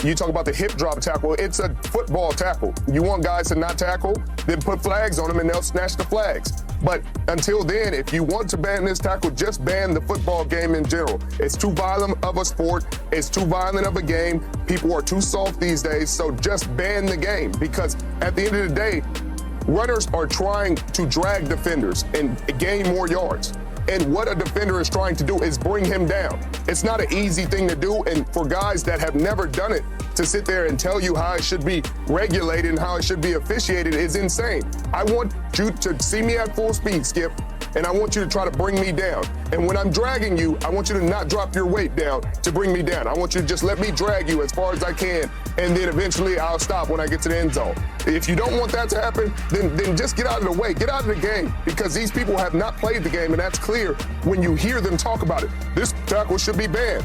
You talk about the hip drop tackle. It's a football tackle. You want guys to not tackle, then put flags on them and they'll snatch the flags. But until then, if you want to ban this tackle, just ban the football game in general. It's too violent of a sport. It's too violent of a game. People are too soft these days, so just ban the game. Because at the end of the day, runners are trying to drag defenders and gain more yards. And what a defender is trying to do is bring him down. It's not an easy thing to do, and for guys that have never done it, to sit there and tell you how it should be regulated and how it should be officiated is insane. I want you to see me at full speed, Skip, and I want you to try to bring me down. And when I'm dragging you, I want you to not drop your weight down to bring me down. I want you to just let me drag you as far as I can, and then eventually I'll stop when I get to the end zone. If you don't want that to happen, then just get out of the way, get out of the game, because these people have not played the game, and that's clear when you hear them talk about it. This tackle should be banned.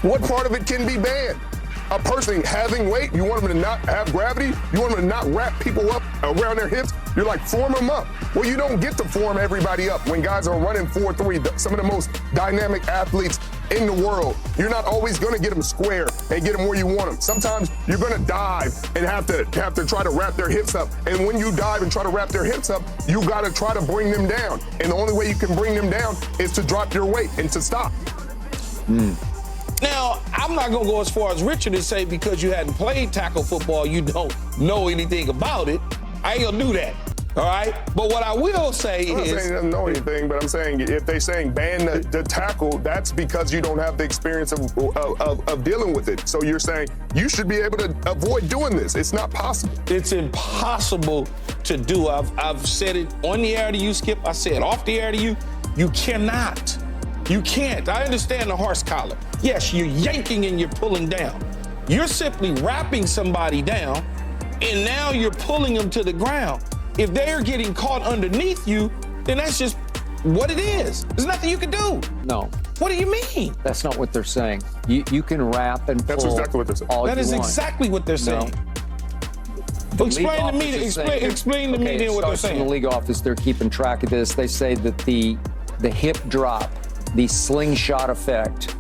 What part of it can be banned? A person having weight, you want them to not have gravity? You want them to not wrap people up around their hips? You're like, form them up. Well, you don't get to form everybody up when guys are running 4-3, some of the most dynamic athletes in the world. You're not always gonna get them square and get them where you want them. Sometimes you're gonna dive and have to try to wrap their hips up. And when you dive and try to wrap their hips up, you gotta try to bring them down. And the only way you can bring them down is to drop your weight and to stop. Now, I'm not going to go as far as Richard and say because you hadn't played tackle football, you don't know anything about it. I ain't going to do that, all right? But what I will say I'm not saying he doesn't know anything, but I'm saying if they're saying ban the tackle, that's because you don't have the experience of dealing with it. So you're saying you should be able to avoid doing this. It's not possible. It's impossible to do. I've said it on the air to you, Skip. I said off the air to you. You cannot. You can't. I understand the horse collar. Yes, you're yanking and you're pulling down. You're simply wrapping somebody down, and now you're pulling them to the ground. If they're getting caught underneath you, then that's just what it is. There's nothing you can do. No. What do you mean? That's not what they're saying. You can wrap and pull. That's exactly what they're saying. That is exactly what they're saying. No. Explain to me then what they're saying. In the league office, they're keeping track of this. They say that the hip drop, the slingshot effect,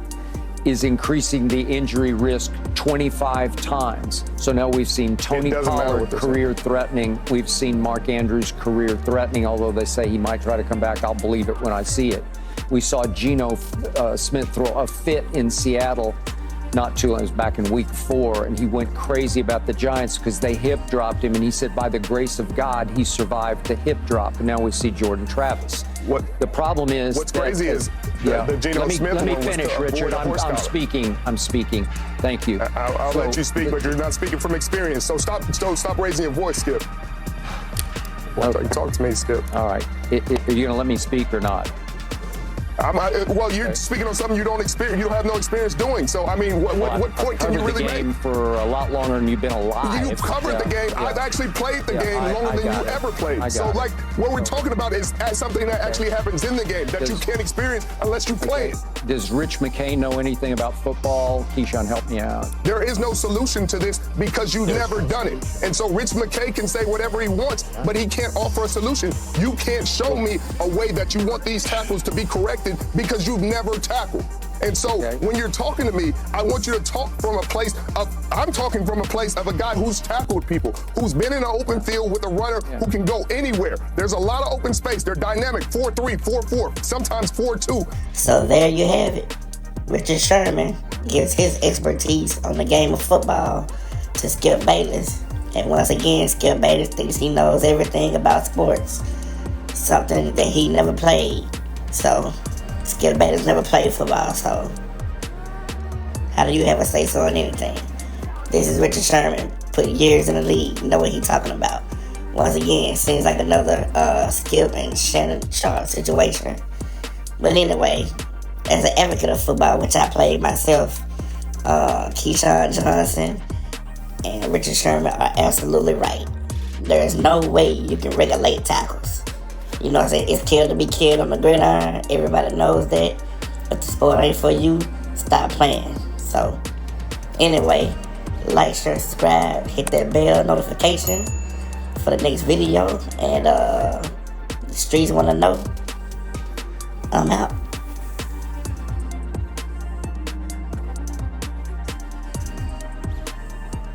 is increasing the injury risk 25 times. So now we've seen Tony Pollard career-threatening. We've seen Mark Andrews career-threatening, although they say he might try to come back. I'll believe it when I see it. We saw Geno Smith throw a fit in Seattle not too long, it was back in week 4, and he went crazy about the Giants because they hip dropped him, and he said by the grace of God, he survived the hip drop. And now we see Jordan Travis. What the problem is? What's crazy is the Geno Smith. Let me finish, Richard. I'm speaking. Thank you. I'll let you speak, but you're not speaking from experience. So stop raising your voice, Skip. Talk to me, Skip. All right. Are you going to let me speak or not? Well, you're speaking on something you don't have no experience doing. So, I mean, what point can you really make? I've covered the game for a lot longer than you've been alive. You've covered the game. Yeah. I've actually played the game longer than you ever played. So, like, what we're talking about is something that actually happens in the game that you can't experience unless you play it. Does Rich McKay know anything about football? Keyshawn, help me out. There is no solution to this because you've never done it. And so Rich McKay can say whatever he wants, but he can't offer a solution. You can't show me a way that you want these tackles to be corrected because you've never tackled. And so when you're talking to me, I want you to talk from a place I'm talking from a place of a guy who's tackled people, who's been in an open field with a runner who can go anywhere. There's a lot of open space. They're dynamic, 4-3, 4-4, sometimes 4-2. So there you have it. Richard Sherman gives his expertise on the game of football to Skip Bayless. And once again, Skip Bayless thinks he knows everything about sports, something that he never played. So Skip Bayless never played football, so how do you have a say-so on anything? This is Richard Sherman, put years in the league, know what he's talking about. Once again, seems like another Skip and Shannon Sharp situation. But anyway, as an advocate of football, which I played myself, Keyshawn Johnson and Richard Sherman are absolutely right. There is no way you can regulate tackles. You know what I'm saying? It's killed to be killed on the gridiron. Everybody knows that. But the sport ain't for you. Stop playing. So, anyway, like, share, subscribe, hit that bell notification for the next video. And the streets want to know. I'm out.